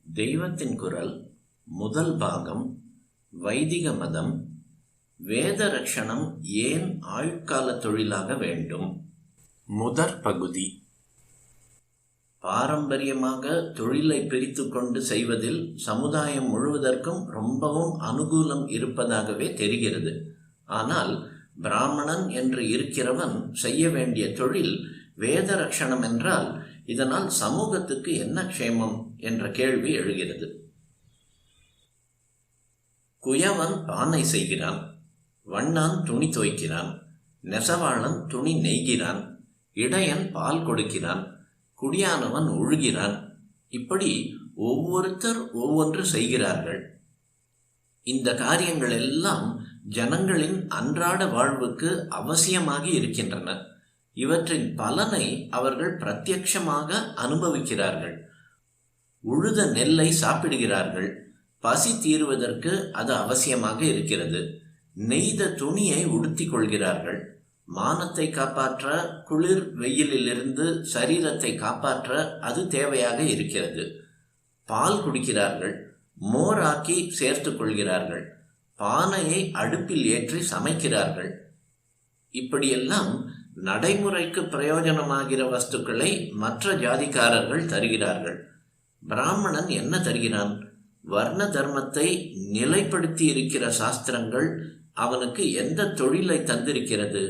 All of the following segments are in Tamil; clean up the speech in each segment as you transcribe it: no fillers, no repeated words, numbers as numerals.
தெய்வத்தின் குரல் முதல் பாகம். வைதிக மதம். வேத ரட்சணம் ஏன் ஆயுட்கால தொழிலாக வேண்டும்? முதற் பகுதி. பாரம்பரியமாக தொழிலை பிரித்து கொண்டு செய்வதில் சமுதாயம் முழுவதற்கும் ரொம்பவும் அனுகூலம் இருப்பதாகவே தெரிகிறது. ஆனால் பிராமணன் என்று இருக்கிறவன் செய்ய வேண்டிய தொழில் வேத ரட்சணம் என்றால் இதனால் சமூகத்துக்கு என்ன க்ஷேமம் என்ற கேள்வி எழுகிறது. குயவன் பானை செய்கிறான், வண்ணான் துணி துவைக்கிறான், நெசவாளன் துணி நெய்கிறான், இடையன் பால் கொடுக்கிறான், குடியானவன் உழுகிறான். இப்படி ஒவ்வொருத்தர் ஒவ்வொன்று செய்கிறார்கள். இந்த காரியங்கள் எல்லாம் ஜனங்களின் அன்றாட வாழ்வுக்கு அவசியமாகி இருக்கின்றன. இவற்றின் பலனை அவர்கள் பிரத்யட்சமாக அனுபவிக்கிறார்கள். உழுத நெல்லை சாப்பிடுகிறார்கள். பசி தீர்வதற்கு அது அவசியமாக இருக்கிறது. நெய்த துணியை உடுத்தி கொள்கிறார்கள். மானத்தை காப்பாற்ற, குளிர் வெயிலிலிருந்து சரீரத்தை காப்பாற்ற அது தேவையாக இருக்கிறது. பால் குடிக்கிறார்கள். மோராக்கி சேர்த்து கொள்கிறார்கள். பானையை அடுப்பில் ஏற்றி சமைக்கிறார்கள். இப்படியெல்லாம் நடைமுறைக்கு பிரயோஜனமாகிற வஸ்துக்களை மற்ற ஜாதிக்காரர்கள் தருகிறார்கள். பிராமணன் என்ன தருகிறான்? வர்ண தர்மத்தை நிலைப்படுத்தி இருக்கிற சாஸ்திரங்கள் அவனுக்கு எந்த தொழிலை தந்திருக்கிறது?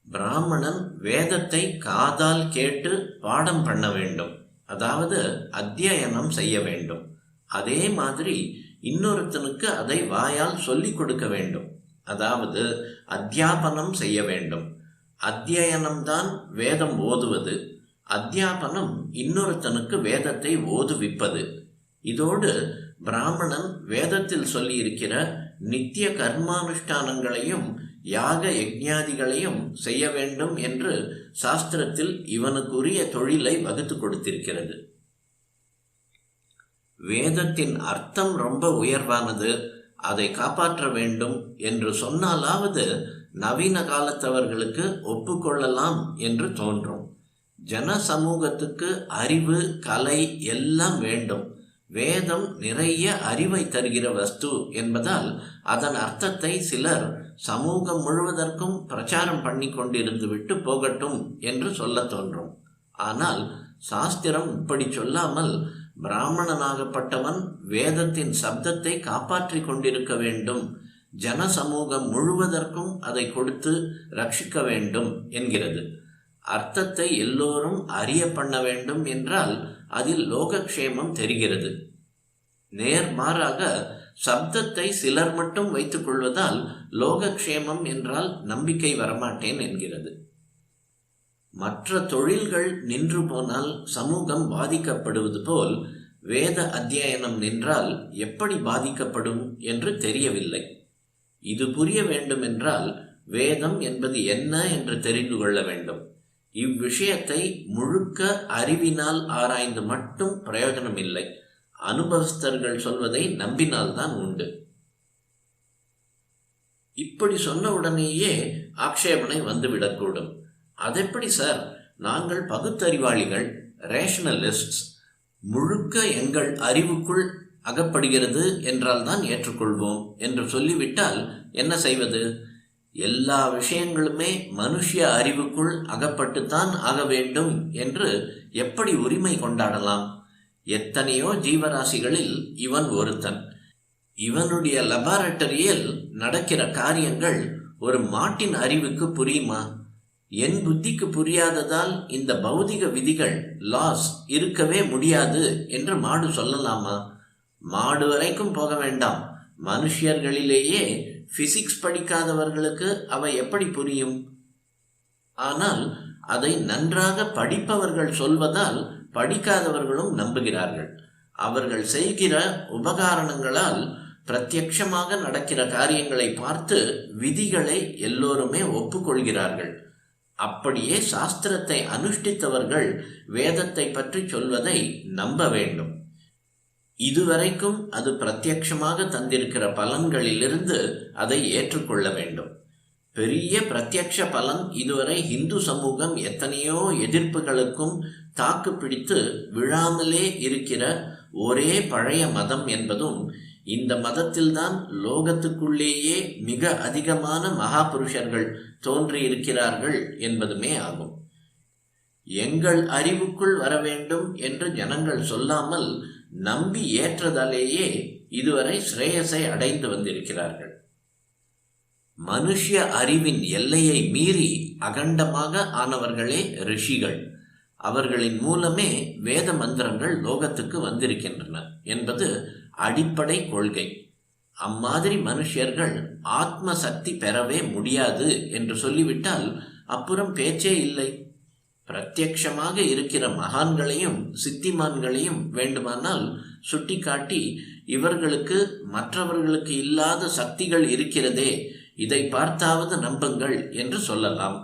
பிராமணன் வேதத்தை காதால் கேட்டு பாடம் பண்ண வேண்டும், அதாவது அத்தியனம் செய்ய வேண்டும். அதே மாதிரி இன்னொருத்தனுக்கு அதை வாயால் சொல்லிக் கொடுக்க வேண்டும், அதாவது அத்தியாபனம் செய்ய வேண்டும். அத்தியனம்தான் வேதம் ஓதுவது. அத்தியாபனம் இன்னொருத்தனுக்கு வேதத்தை ஓதுவிப்பது. இதோடு பிராமணன் வேதத்தில் சொல்லியிருக்கிற நித்திய கர்மானுஷ்டானங்களையும் யாக யஜ்ஞாதிகளையும் செய்ய வேண்டும் என்று சாஸ்திரத்தில் இவனுக்குரிய தொழிலை வகுத்து கொடுத்திருக்கிறது. வேதத்தின் அர்த்தம் ரொம்ப உயர்வானது, அதை காப்பாற்ற வேண்டும் என்று சொன்னாலாவது நவீன காலத்தவர்களுக்கு ஒப்புக்கொள்ளலாம் என்று தோன்றும். ஜன சமூகத்துக்கு அறிவு, கலை எல்லாம் வேண்டும். வேதம் நிறைய அறிவை தருகிற வஸ்து என்பதால் அதன் அர்த்தத்தை சிலர் சமூகம் முழுவதற்கும் பிரச்சாரம் பண்ணி கொண்டிருந்து விட்டு போகட்டும் என்று சொல்ல தோன்றும். ஆனால் சாஸ்திரம் இப்படி சொல்லாமல், பிராமணனாகப்பட்டவன் வேதத்தின் சப்தத்தை காப்பாற்றி கொண்டிருக்க வேண்டும், ஜன சமூகம் முழுவதற்கும் அதை கொடுத்து ரட்சிக்க வேண்டும் என்கிறது. அர்த்தத்தை எல்லோரும் அறிய பண்ண வேண்டும் என்றால் அதில் லோகக்ஷேமம் தெரிகிறது. நேர்மாறாக சப்தத்தை சிலர் மட்டும் வைத்துக் கொள்வதால் லோகக்ஷேமம் என்றால் நம்பிக்கை வரமாட்டேன் என்கிறது. மற்ற தொழில்கள் நின்று போனால் சமூகம் பாதிக்கப்படுவது போல் வேத அத்தியனம் நின்றால் எப்படி பாதிக்கப்படும் என்று தெரியவில்லை. இது புரிய வேண்டுமென்றால் வேதம் என்பது என்ன என்று தெரிந்து கொள்ள வேண்டும். இவ்விஷயத்தை முழுக்க அறிவினால் ஆராய்ந்து மட்டும் பிரயோஜனம் இல்லை. அனுபவஸ்தர்கள் சொல்வதை நம்பினால்தான் உண்டு. இப்படி சொன்ன உடனேயே ஆக்ஷேபனை வந்துவிடக்கூடும். அதெப்படி சார், நாங்கள் பகுத்தறிவாளிகள், ரேஷனலிஸ்ட்ஸ், முழுக்க எங்கள் அறிவுக்குள் அகப்படுகிறது என்றால் தான் ஏற்றுக்கொள்வோம் என்று சொல்லிவிட்டால் என்ன செய்வது? எல்லா விஷயங்களுமே மனுஷ அறிவுக்குள் அகப்பட்டுத்தான் ஆக வேண்டும் என்று எப்படி உரிமை கொண்டாடலாம்? எத்தனையோ ஜீவராசிகளில் இவன் ஒருத்தன். இவனுடைய லெபார்டரியில் நடக்கிற காரியங்கள் ஒரு மாட்டின் அறிவுக்கு புரியுமா? என் புத்திக்கு புரியாததால் இந்த பௌதிக விதிகள், லாஸ் இருக்கவே முடியாது என்று மாடு சொல்லலாமா? மாடு வரைக்கும் போக வேண்டாம். மனுஷர்களிலேயே பிசிக்ஸ் படிக்காதவர்களுக்கு அவை எப்படி புரியும்? ஆனால் அதை நன்றாக படிப்பவர்கள் சொல்வதால் படிக்காதவர்களும் நம்புகிறார்கள். அவர்கள் செய்கிற உபகாரணங்களால் பிரத்யட்சமாக நடக்கிற காரியங்களை பார்த்து விதிகளை எல்லோருமே ஒப்புக்கொள்கிறார்கள். அப்படியே சாஸ்திரத்தை அனுஷ்டித்தவர்கள் வேதத்தை பற்றி சொல்வதை நம்ப வேண்டும். இதுவரைக்கும் அது பிரத்யட்சமாக தந்திருக்கிற பலன்களிலிருந்து அதை ஏற்றுக்கொள்ள வேண்டும். பெரிய பிரத்யக்ஷ பலன் இதுவரை இந்து சமூகம் எத்தனையோ எதிர்ப்புகளுக்கும் தாக்கு பிடித்து விழாமலே இருக்கிற ஒரே பழைய மதம் என்பதும், இந்த மதத்தில்தான் லோகத்துக்குள்ளேயே மிக அதிகமான மகாபுருஷர்கள் தோன்றியிருக்கிறார்கள் என்பதுமே ஆகும். எங்கள் அறிவுக்குள் வர வேண்டும் என்று ஜனங்கள் சொல்லாமல் நம்பி ஏற்றதாலேயே இதுவரை ஸ்ரேயஸை அடைந்து வந்திருக்கிறார்கள். மனுஷ்ய அறிவின் எல்லையை மீறி அகண்டமாக ஆனவர்களே ரிஷிகள். அவர்களின் மூலமே வேத மந்திரங்கள் லோகத்துக்கு வந்திருக்கின்றன என்பது அடிப்படை கொள்கை. அம்மாதிரி மனுஷர்கள் ஆத்ம சக்தி பெறவே முடியாது என்று சொல்லிவிட்டால் அப்புறம் பேச்சே இல்லை. பிரத்யக்ஷமாக இருக்கிற மகான்களையும் சித்திமான்களையும் வேண்டுமானால் சுட்டி காட்டி, இவர்களுக்கு மற்றவர்களுக்கு இல்லாத சக்திகள் இருக்கிறதே, இதை பார்த்தாவது நம்புங்கள் என்று சொல்லலாம்.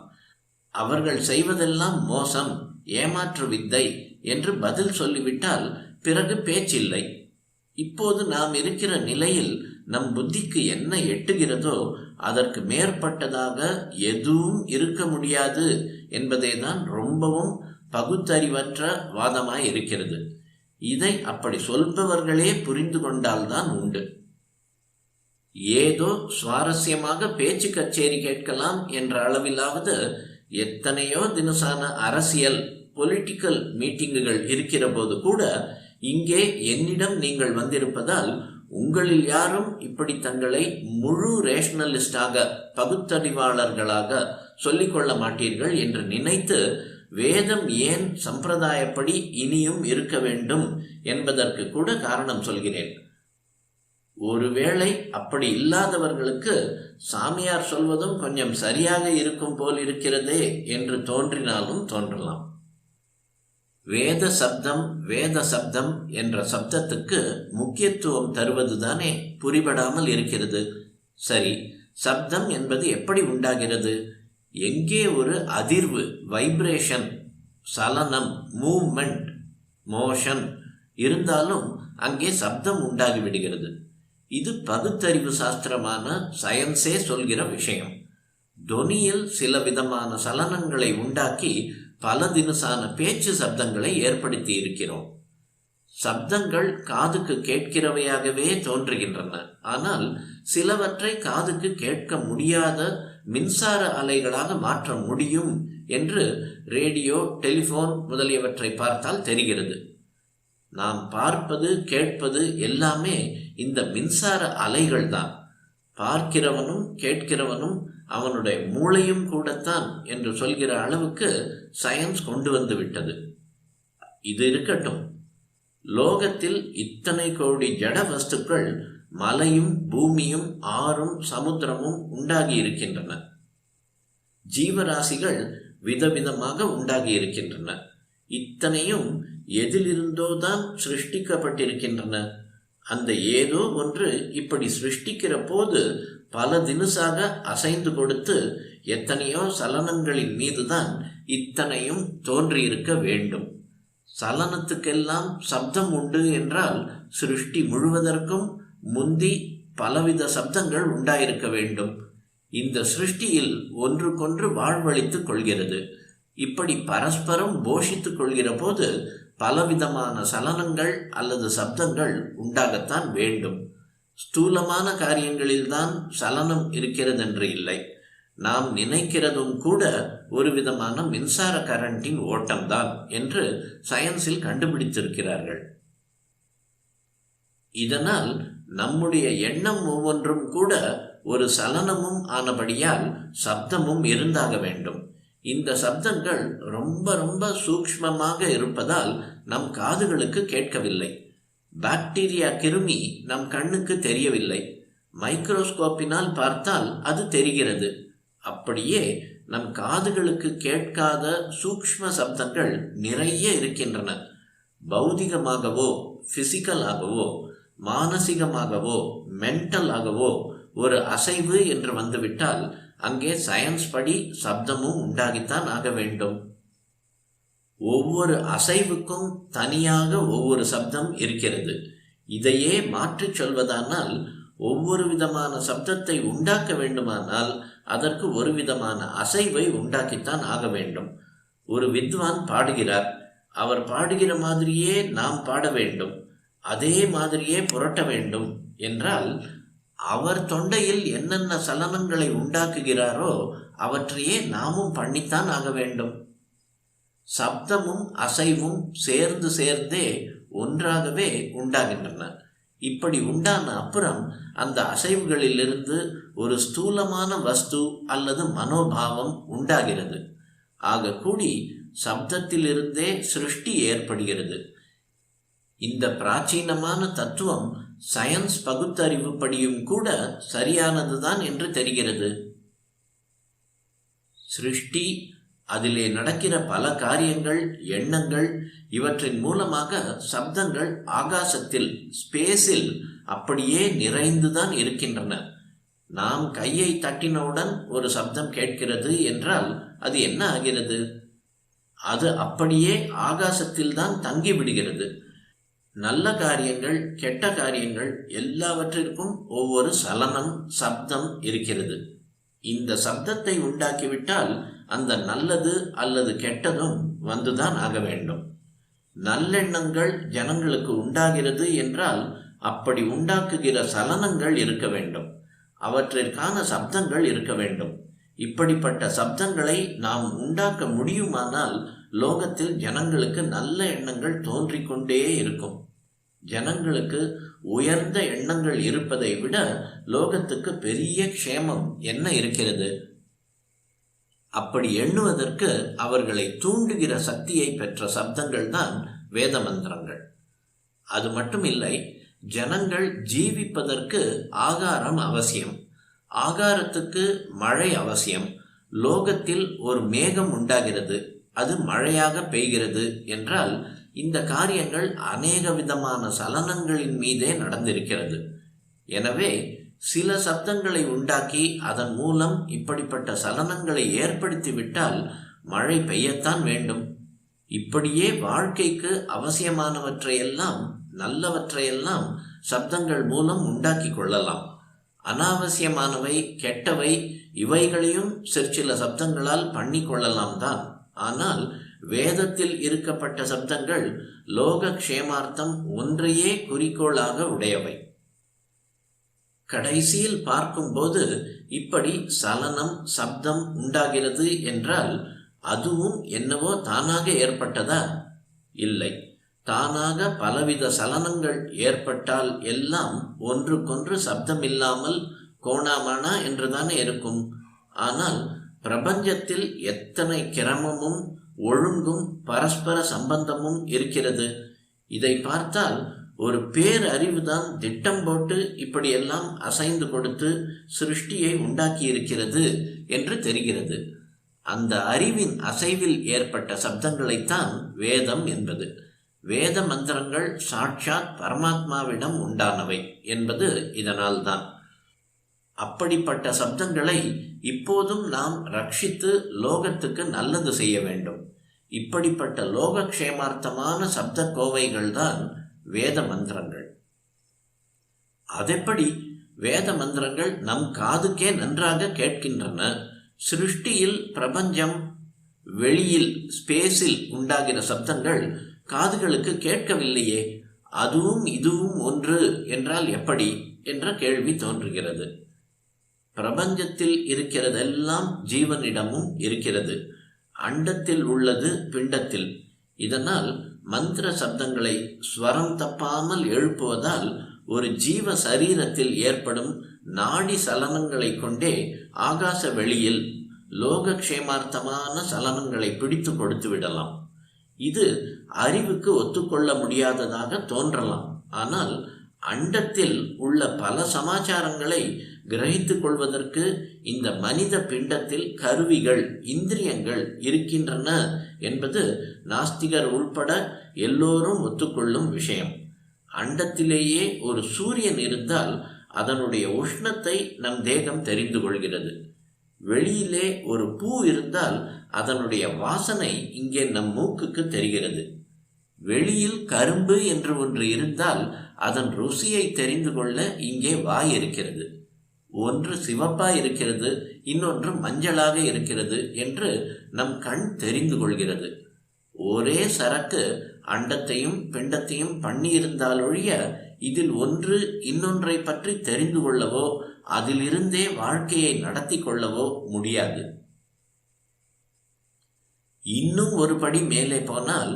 அவர்கள் செய்வதெல்லாம் மோசம், ஏமாற்று வித்தை என்று பதில் சொல்லிவிட்டால் பிறகு பேச்சில்லை. இப்போது நாம் இருக்கிற நிலையில் நம் புத்திக்கு என்ன எட்டுகிறதோ அதற்கு மேற்பட்டதாக எதுவும் இருக்க முடியாது என்பதேதான் ரொம்பவும் பகுத்தறிவற்ற வாதமாய் இருக்கிறது. இதை அப்படி சொல்பவர்களே புரிந்து கொண்டால்தான் உண்டு. ஏதோ சுவாரஸ்யமாக பேச்சு கச்சேரி கேட்கலாம் என்ற அளவிலாவது எத்தனையோ தினசான அரசியல் பொலிட்டிக்கல் மீட்டிங்குகள் இருக்கிற போது கூட இங்கே என்னிடம் நீங்கள் வந்திருப்பதால் உங்களில் யாரும் இப்படி தங்களை முழு ரேஷனலிஸ்டாக பகுத்தறிவாளர்களாக சொல்லிக்கொள்ள மாட்டீர்கள் என்று நினைத்து வேதம் ஏன் சம்பிரதாயப்படி இனியும் இருக்க வேண்டும் என்பதற்கு கூட காரணம் சொல்கிறேன். ஒருவேளை அப்படி இல்லாதவர்களுக்கு சாமியார் சொல்வதும் கொஞ்சம் சரியாக இருக்கும் போல் இருக்கிறதே என்று தோன்றினாலும் தோன்றலாம். வேத சப்தம் என்ற சப்தத்துக்கு முக்கியத்துவம் தருவதுதானே புரிபடாமல் இருக்கிறது. சரி, சப்தம் என்பது எப்படி உண்டாகிறது? எங்கே ஒரு அதிர்வு, வைப்ரேஷன், சலனம், மூவ்மெண்ட், மோஷன் இருந்தாலும் அங்கே சப்தம் உண்டாகிவிடுகிறது. இது பகுத்தறிவு சாஸ்திரமான சயின்ஸே சொல்கிற விஷயம். தொனியில் சில விதமான சலனங்களை உண்டாக்கி பல தினசான பேச்சு சப்தங்களை ஏற்படுத்தி இருக்கிறோம். சப்தங்கள் காதுக்கு கேட்கிறவையாகவே தோன்றுகின்றன. ஆனால் சிலவற்றை காதுக்கு கேட்க முடியாத மின்சார அலைகளாக மாற்ற முடியும் என்று ரேடியோ, டெலிஃபோன் முதலியவற்றை பார்த்தால் தெரிகிறது. நாம் பார்ப்பது, கேட்பது எல்லாமே இந்த மின்சார அலைகள் தான். பார்க்கிறவனும் கேட்கிறவனும் அவனுடைய மூளையும் கூடத்தான் என்று சொல்கிற அளவுக்கு சயின்ஸ் கொண்டு வந்து விட்டது. இது இருக்கட்டும். லோகத்தில் இத்தனை கோடி ஜட வஸ்துக்கள், மலையும் பூமியும் ஆறும் சமுத்திரமும் உண்டாகி இருக்கின்றன. ஜீவராசிகள் விதவிதமாக உண்டாகி இருக்கின்றன. இத்தனையும் எதிலிருந்தோதான் சிருஷ்டிக்கப்பட்டிருக்கின்றன. அந்த ஏதோ ஒன்று இப்படி சிருஷ்டிக்கிற போது பல தினசாக அசைந்து கொடுத்து எத்தனையோ சலனங்களின் மீதுதான் இத்தனையும் தோன்றியிருக்க வேண்டும். சலனத்துக்கெல்லாம் சப்தம் உண்டு என்றால் சிருஷ்டி முழுவதற்கும் முந்தி பலவித சப்தங்கள் உண்டாயிருக்க வேண்டும். இந்த சிருஷ்டியில் ஒன்றுக்கொன்று வாழ்வழித்துக் கொள்கிறது. இப்படி பரஸ்பரம் போஷித்துக் கொள்கிற போது பலவிதமான சலனங்கள் அல்லது சப்தங்கள் உண்டாகத்தான் வேண்டும். ஸ்தூலமான காரியங்களில்தான் சலனம் இருக்கிறதென்று இல்லை. நாம் நினைக்கிறதும் கூட ஒரு விதமான மின்சார கரண்டின் ஓட்டம்தான் என்று சயின்ஸில் கண்டுபிடித்திருக்கிறார்கள். இதனால் நம்முடைய எண்ணம் ஒவ்வொன்றும் கூட ஒரு சலனமும் ஆனபடியால் சப்தமும் இருந்தாக வேண்டும். இந்த சப்தங்கள் ரொம்ப ரொம்ப சூக்ஷ்மமாக இருப்பதால் நம் காதுகளுக்கு கேட்கவில்லை. பாக்டீரியா கிருமி நம் கண்ணுக்கு தெரியவில்லை. மைக்ரோஸ்கோப்பினால் பார்த்தால் அது தெரிகிறது. அப்படியே நம் காதுகளுக்கு கேட்காத சூக்ஷ்ம சப்தங்கள் நிறைய இருக்கின்றன. பௌதிகமாகவோ, பிசிக்கலாகவோ, மானசிகமாகவோ, மென்டலாகவோ ஒரு அசைவு என்று வந்துவிட்டால் அங்கே சயின்ஸ் படி சப்தமும் உண்டாகித்தான் ஆக வேண்டும். ஒவ்வொரு அசைவுக்கும் தனியாக ஒவ்வொரு சப்தம் இருக்கிறது. இதையே மாற்றிச் சொல்வதானால் ஒவ்வொரு விதமான சப்தத்தை உண்டாக்க வேண்டுமானால் அதற்கு ஒரு விதமான அசைவை உண்டாக்கித்தான் ஆக வேண்டும். ஒரு வித்வான் பாடுகிறார், அவர் பாடுகிற மாதிரியே நாம் பாட வேண்டும், அதே மாதிரியே புரட்ட வேண்டும் என்றால் அவர் தொண்டையில் என்னென்ன சலனங்களை உண்டாக்குகிறாரோ அவற்றையே நாமும் பண்ணித்தான் ஆக வேண்டும். சப்தமும் அசைவும் சேர்ந்து சேர்ந்தே ஒன்றாகவே உண்டாகின்றன. இப்படி உண்டான அப்புறம் அந்த அசைவுகளிலிருந்து ஒரு ஸ்தூலமான வஸ்து அல்லது மனோபாவம் உண்டாகிறது. ஆக கூடி சப்தத்திலிருந்தே சிருஷ்டி ஏற்படுகிறது. இந்த பிராச்சீனமான தத்துவம் சயின்ஸ் பகுத்தறிவுப்படியும் கூட சரியானதுதான் என்று தெரிகிறது. சிருஷ்டி, அதிலே நடக்கிற பல காரியங்கள், எண்ணங்கள், இவற்றின் மூலமாக சப்தங்கள் ஆகாசத்தில், ஸ்பேஸில் அப்படியே நிறைந்துதான் இருக்கின்றன. நாம் கையை தட்டினவுடன் ஒரு சப்தம் கேட்கிறது என்றால் அது என்ன ஆகிறது? அது அப்படியே ஆகாசத்தில் தான் தங்கிவிடுகிறது. நல்ல காரியங்கள், கெட்ட காரியங்கள் எல்லாவற்றிற்கும் ஒவ்வொரு சலனம், சப்தம் இருக்கிறது. இந்த சப்தத்தை உண்டாக்கிவிட்டால் அந்த நல்லது அல்லது கெட்டதும் வந்துதான் ஆக வேண்டும். நல்லெண்ணங்கள் ஜனங்களுக்கு உண்டாகிறது என்றால் அப்படி உண்டாக்குகிற சலனங்கள் இருக்க வேண்டும், அவற்றிற்கான சப்தங்கள் இருக்க வேண்டும். இப்படிப்பட்ட சப்தங்களை நாம் உண்டாக்க முடியுமானால் லோகத்தில் ஜனங்களுக்கு நல்ல எண்ணங்கள் தோன்றிக்கொண்டே இருக்கும். ஜனங்களுக்கு உயர்ந்த எண்ணங்கள் இருப்பதை விட லோகத்துக்கு பெரிய க்ஷேமம் என்ன இருக்கிறது? அப்படி எண்ணுவதற்கு அவர்களை தூண்டுகிற சக்தியை பெற்ற சப்தங்கள் தான் வேத மந்திரங்கள். அது மட்டுமில்லை, ஜனங்கள் ஜீவிப்பதற்கு ஆகாரம் அவசியம். ஆகாரத்துக்கு மழை அவசியம். லோகத்தில் ஒரு மேகம் உண்டாகிறது, அது மழையாக பெய்கிறது என்றால் இந்த காரியங்கள் அநேக விதமான சலனங்களின் மீதே நடந்திருக்கிறது. எனவே சில சப்தங்களை உண்டாக்கி அதன் மூலம் இப்படிப்பட்ட சலனங்களை ஏற்படுத்திவிட்டால் மழை பெய்யத்தான் வேண்டும். இப்படியே வாழ்க்கைக்கு அவசியமானவற்றையெல்லாம், நல்லவற்றையெல்லாம் சப்தங்கள் மூலம் உண்டாக்கி கொள்ளலாம். அனாவசியமானவை, கெட்டவை, இவைகளையும் சிற்சில சப்தங்களால் பண்ணி கொள்ளலாம் தான். ஆனால் வேதத்தில் இருக்கப்பட்ட சப்தங்கள் லோக க்ஷேமார்த்தம் ஒன்றையே குறிக்கோளாக உடையவை. கடைசியில் பார்க்கும்போது இப்படி சலனம், சப்தம் உண்டாகிறது என்றால் அதுவும் என்னவோ தானாக ஏற்பட்டதா? இல்லை. தானாக பலவித சலனங்கள் ஏற்பட்டால் எல்லாம் ஒன்றுக்கொன்று சப்தமில்லாமல் கோணாமானா என்றுதானே இருக்கும். ஆனால் பிரபஞ்சத்தில் எத்தனை கிரமமும் ஒழுங்கும் பரஸ்பர சம்பந்தமும் இருக்கிறது. இதை பார்த்தால் ஒரு பேரறிவுதான் திட்டம் போட்டு இப்படியெல்லாம் அசைந்து கொடுத்து சிருஷ்டியை உண்டாக்கி இருக்கிறது என்று தெரிகிறது. அந்த அறிவின் அசைவில் ஏற்பட்ட சப்தங்களைத்தான் வேதம் என்பது. வேத மந்திரங்கள் சாட்சாத் பரமாத்மாவிடம் உண்டானவை என்பது இதனால்தான். அப்படிப்பட்ட சப்தங்களை இப்போதும் நாம் ரட்சித்து லோகத்துக்கு நல்லது செய்ய வேண்டும். இப்படிப்பட்ட லோகக்ஷேமார்த்தமான சப்த கோவைகள் தான் வேத மந்திரங்கள். அதெப்படி வேத மந்திரங்கள் நம் காதுக்கே நன்றாக கேட்கின்றன? சிருஷ்டியில், பிரபஞ்சம், வெளியில், ஸ்பேஸில் உண்டாகிற சப்தங்கள் காதுகளுக்கு கேட்கவில்லையே. அதுவும் இதுவும் ஒன்று என்றால் எப்படி என்ற கேள்வி தோன்றுகிறது. பிரபஞ்சத்தில் இருக்கிறதெல்லாம் ஜீவனிடமும் இருக்கிறது. அண்டத்தில் உள்ளது பிண்டத்தில். இதனால் மந்திர சப்தங்களை ஸ்வரம் தப்பாமல் எழுப்புவதால் ஒரு ஜீவ சரீரத்தில் ஏற்படும் நாடி சலனங்களை கொண்டே ஆகாச வெளியில் லோகக்ஷேமார்த்தமான சலனங்களை பிடித்து கொடுத்து விடலாம். இது அறிவுக்கு ஒத்துக்கொள்ள முடியாததாக தோன்றலாம். ஆனால் அண்டத்தில் உள்ள பல சமாச்சாரங்களை கிரகித்து கொள்வதற்கு இந்த மனித பிண்டத்தில் கருவிகள், இந்திரியங்கள் இருக்கின்றன என்பது நாஸ்திகர் உள்பட எல்லோரும் ஒத்துக்கொள்ளும் விஷயம். அண்டத்திலேயே ஒரு சூரியன் இருந்தால் அதனுடைய உஷ்ணத்தை நம் தேகம் தெரிந்து கொள்கிறது. வெளியிலே ஒரு பூ இருந்தால் அதனுடைய வாசனை இங்கே நம் மூக்குக்கு தெரிகிறது. வெளியில் கரும்பு என்று ஒன்று இருந்தால் அதன் ருசியை தெரிந்து கொள்ள இங்கே வாய் இருக்கிறது. ஒன்று சிவப்பா இருக்கிறது, இன்னொன்று மஞ்சளாக இருக்கிறது என்று நம் கண் தெரிந்து கொள்கிறது. ஒரே சரக்கு அண்டத்தையும் பிண்டத்தையும் பண்ணியிருந்தாலொழிய இதில் ஒன்று இன்னொன்றை பற்றி தெரிந்து கொள்ளவோ அதிலிருந்தே வாழ்க்கையை நடத்தி கொள்ளவோ முடியாது. இன்னும் ஒரு படி மேலே போனால்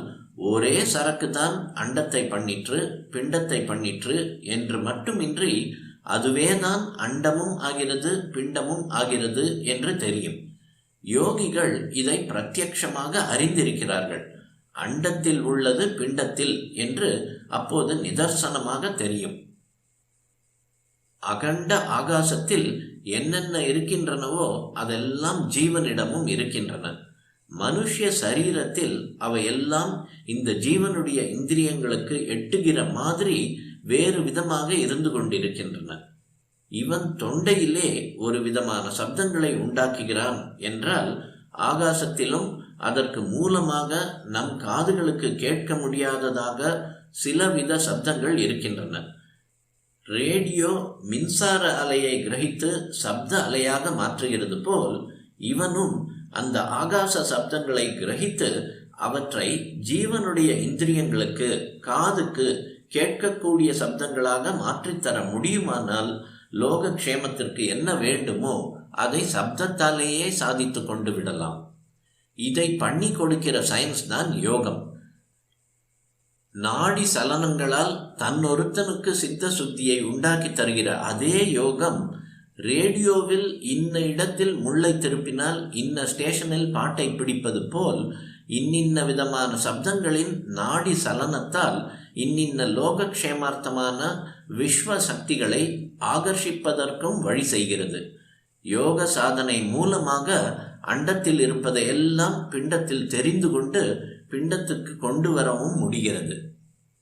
ஒரே சரக்கு தான் அண்டத்தை பண்ணிற்று பிண்டத்தை பண்ணிற்று என்று மட்டுமின்றி அதுவேதான் அண்டமும் ஆகிறது பிண்டமும் ஆகிறது என்று தெரியும். யோகிகள் இதை பிரத்யக்ஷமாக அறிந்திருக்கிறார்கள். அண்டத்தில் உள்ளது பிண்டத்தில் என்று அப்போது நிதர்சனமாக தெரியும். அகண்ட ஆகாசத்தில் என்னென்ன இருக்கின்றனவோ அதெல்லாம் ஜீவனிடமும் இருக்கின்றன. மனுஷ சரீரத்தில் அவையெல்லாம் இந்த ஜீவனுடைய இந்திரியங்களுக்கு எட்டுகிற மாதிரி வேறு விதமாக இருந்து கொண்டிருக்கின்றன. இவன் தொண்டையிலே ஒரு விதமான சப்தங்களை உண்டாக்குகிறான் என்றால் ஆகாசத்திலும் அதற்கு மூலமாக நம் காதுகளுக்கு கேட்க முடியாததாக சிலவித சப்தங்கள் இருக்கின்றன. ரேடியோ மின்சார அலையை கிரகித்து சப்த அலையாக மாற்றுகிறது போல் இவனும் அந்த ஆகாச சப்தங்களை கிரகித்து அவற்றை ஜீவனுடைய இந்திரியங்களுக்கு காதுக்கு கேட்கக்கூடிய சப்தங்களாக மாற்றித்தர முடியுமானால் லோகக்ஷேமத்திற்கு என்ன வேண்டுமோ அதை சப்தத்தாலேயே சாதித்து கொண்டு விடலாம். இதை பண்ணி கொடுக்கிற சயின்ஸ் தான் யோகம். நாடி சலனங்களால் தன்னொருத்தனுக்கு சித்த சுத்தியை உண்டாக்கி தருகிற அதே யோகம் ரேடியோவில் இன்ன இடத்தில் முள்ளை திருப்பினால் இன்ன ஸ்டேஷனில் பாட்டை பிடிப்பது போல் இன்னின்ன விதமான சப்தங்களின் நாடி சலனத்தால் இன்னின்ன லோகக்ஷேமார்த்தமான விஸ்வ சக்திகளை ஆகர்ஷிப்பதற்கும் வழி செய்கிறது. யோக சாதனை மூலமாக அண்டத்தில் இருப்பதை எல்லாம் பிண்டத்தில் தெரிந்து கொண்டு பிண்டத்துக்கு கொண்டு வரவும் முடிகிறது.